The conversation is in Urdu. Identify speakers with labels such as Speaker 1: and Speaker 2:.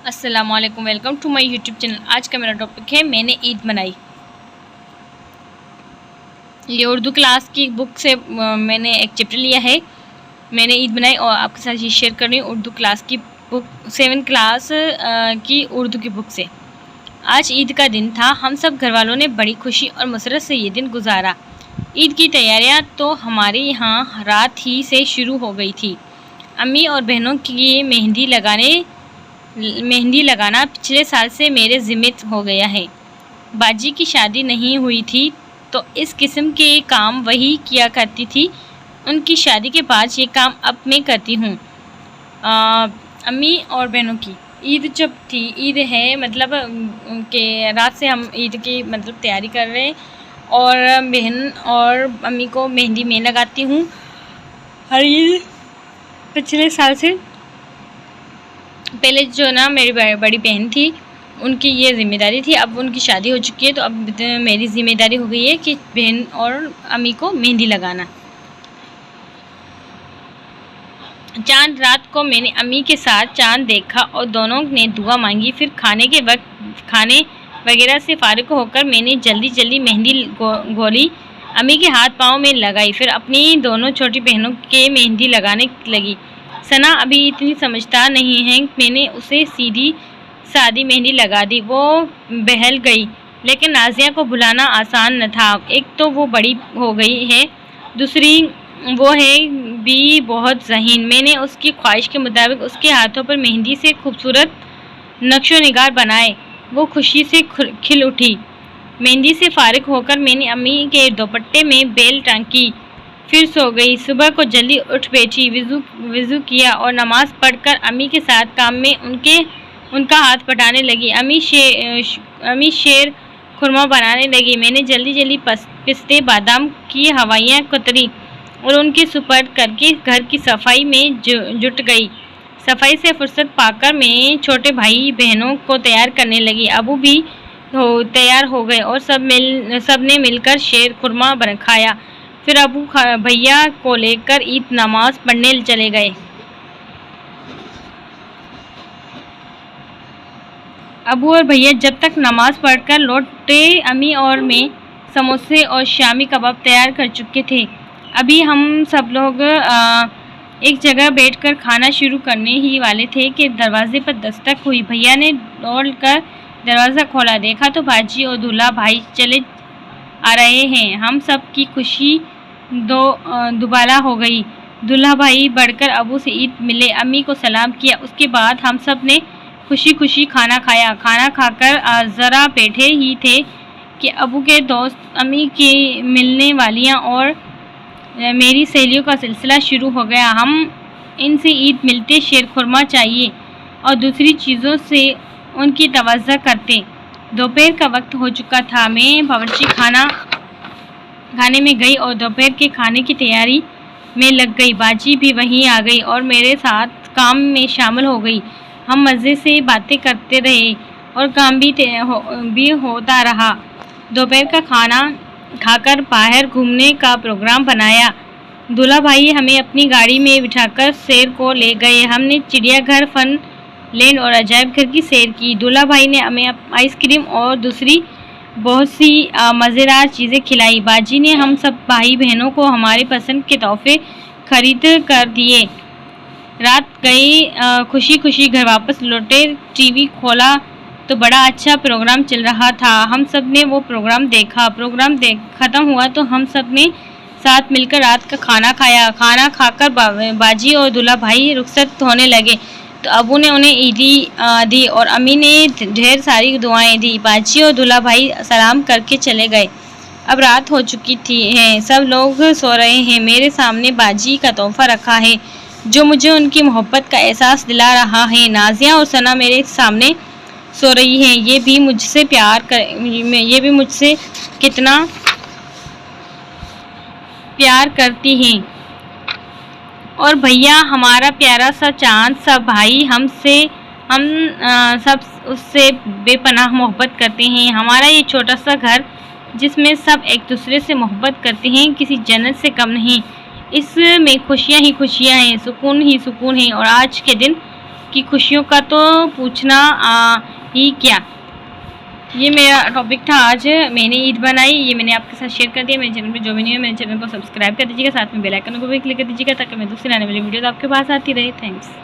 Speaker 1: السلام علیکم، welcome to my YouTube channel. آج کا میرا ٹاپک ہے میں نے عید منائی۔ یہ اردو کلاس کی بک سے میں نے ایک چیپٹر لیا ہے، میں نے عید منائی، اور آپ کے ساتھ یہ شیئر کر رہی ہوں اردو کلاس کی بک 7 کلاس کی اردو کی بک سے۔ آج عید کا دن تھا، ہم سب گھر والوں نے بڑی خوشی اور مسرت سے یہ دن گزارا۔ عید کی تیاریاں تو ہمارے یہاں رات ہی سے شروع ہو گئی تھی۔ امی اور بہنوں کی مہندی لگانا پچھلے سال سے میرے ذمہ ہو گیا ہے۔ باجی کی شادی نہیں ہوئی تھی تو اس قسم کے کام وہی کیا کرتی تھی، ان کی شادی کے بعد یہ کام اب میں کرتی ہوں۔ امی اور بہنوں کی عید جب تھی، عید ہے مطلب کہ رات سے ہم عید کی تیاری کر رہے ہیں، اور بہن اور امی کو مہندی میں لگاتی ہوں ہر عید پچھلے سال سے۔ پہلے جو نا میری بڑی بہن تھی، ان کی یہ ذمہ داری تھی، اب ان کی شادی ہو چکی ہے تو اب میری ذمہ داری ہو گئی ہے کہ بہن اور امی کو مہندی لگانا۔ چاند رات کو میں نے امی کے ساتھ چاند دیکھا اور دونوں نے دعا مانگی، پھر کھانے کے وقت کھانے وغیرہ سے فارغ ہو کر میں نے جلدی مہندی گھولی، امی کے ہاتھ پاؤں میں لگائی، پھر اپنی دونوں چھوٹی بہنوں کے مہندی لگانے لگی۔ ثنا ابھی اتنی سمجھدار نہیں ہے، میں نے اسے سیدھی سادی مہندی لگا دی، وہ بہل گئی، لیکن نازیہ کو بھلانا آسان نہ تھا۔ ایک تو وہ بڑی ہو گئی ہے، دوسری وہ ہے بھی بہت ذہین۔ میں نے اس کی خواہش کے مطابق اس کے ہاتھوں پر مہندی سے خوبصورت نقش و نگار بنائے، وہ خوشی سے کھل اٹھی۔ مہندی سے فارغ ہو کر میں نے امی کے دوپٹے میں بیل ٹانکی، پھر سو گئی۔ صبح کو جلدی اٹھ بیٹھی، وضو کیا اور نماز پڑھ کر امی کے ساتھ کام میں ان کا ہاتھ بٹانے لگی۔ امی شیر خورما بنانے لگی، میں نے جلدی پستے بادام کی ہوائیاں کتری اور ان کے سپرد کر کے گھر کی صفائی میں جٹ گئی۔ صفائی سے فرصت پا کر میں چھوٹے بھائی بہنوں کو تیار کرنے لگی، ابو بھی تیار ہو گئے اور سب نے مل کر شیر خورما کھایا، پھر ابو بھیا کو لے کر عید نماز پڑھنے چلے گئے۔ ابو اور بھیا جب تک نماز پڑھ کر لوٹے، امی اور میں سموسے اور شامی کباب تیار کر چکے تھے۔ ابھی ہم سب لوگ ایک جگہ بیٹھ کر کھانا شروع کرنے ہی والے تھے کہ دروازے پر دستک ہوئی۔ بھیا نے دوڑ کر دروازہ کھولا، دیکھا تو باجی اور دولہا بھائی چلے آ رہے ہیں۔ ہم سب کی خوشی دوبالا ہو گئی۔ دولہا بھائی بڑھ کر ابو سے عید ملے، امی کو سلام کیا، اس کے بعد ہم سب نے خوشی کھانا کھایا۔ کھانا کھا کر ذرا بیٹھے ہی تھے کہ ابو کے دوست، امی کی ملنے والیاں اور میری سہیلیوں کا سلسلہ شروع ہو گیا۔ ہم ان سے عید ملتے، شیر خورما چائے اور دوسری چیزوں سے ان کی توجہ کرتے۔ دوپہر کا وقت ہو چکا تھا، میں باورچی خانے میں گئی اور دوپہر کے کھانے کی تیاری میں لگ گئی۔ باجی بھی وہیں آ گئی اور میرے ساتھ کام میں شامل ہو گئی۔ ہم مزے سے باتیں کرتے رہے اور کام بھی ہوتا رہا۔ دوپہر کا کھانا کھا کر باہر گھومنے کا پروگرام بنایا۔ دولہا بھائی ہمیں اپنی گاڑی میں بٹھا کر سیر کو لے گئے۔ ہم نے چڑیا گھر، فن لینڈ اور عجائب گھر کی سیر کی۔ دولہا بھائی نے ہمیں آئس کریم اور دوسری بہت سی مزیدار چیزیں کھلائی۔ باجی نے ہم سب بھائی بہنوں کو ہماری پسند کے تحفے خرید کر دیے۔ رات گئی، خوشی گھر واپس لوٹے، ٹی وی کھولا تو بڑا اچھا پروگرام چل رہا تھا۔ ہم سب نے وہ پروگرام دیکھا۔ پروگرام ختم ہوا تو ہم سب نے ساتھ مل کر رات کا کھانا کھایا۔ کھانا کھا کر باجی اور دولہا بھائی رخصت ہونے لگے تو ابو نے انہیں عیدی دی اور امی نے ڈھیر ساری دعائیں دی۔ باجی اور دولہا بھائی سلام کر کے چلے گئے۔ اب رات ہو چکی ہے، سب لوگ سو رہے ہیں۔ میرے سامنے باجی کا تحفہ رکھا ہے جو مجھے ان کی محبت کا احساس دلا رہا ہے۔ نازیہ اور ثنا میرے سامنے سو رہی ہیں، یہ بھی مجھ سے کتنا پیار کرتی ہیں، اور بھیا ہمارا پیارا سا چاند سا بھائی ہم سب اس سے بے پناہ محبت کرتے ہیں۔ ہمارا یہ چھوٹا سا گھر جس میں سب ایک دوسرے سے محبت کرتے ہیں، کسی جنت سے کم نہیں۔ اس میں خوشیاں ہی خوشیاں ہیں، سکون ہی سکون ہے، اور آج کے دن کی خوشیوں کا تو پوچھنا ہی کیا۔ یہ میرا ٹاپک تھا آج، میں نے عید بنائی، یہ میں نے آپ کے ساتھ شیئر کر دیا۔ میرے چینل پہ جو بھی نہیں ہے میرے چینل کو سبسکرائب کر دیجیے گا، ساتھ میں بیل آئیکن کو بھی کلک کر دیجیے گا تاکہ میں دوسری آنے والی ویڈیوز آپ کے پاس آتی رہے۔ تھینکس۔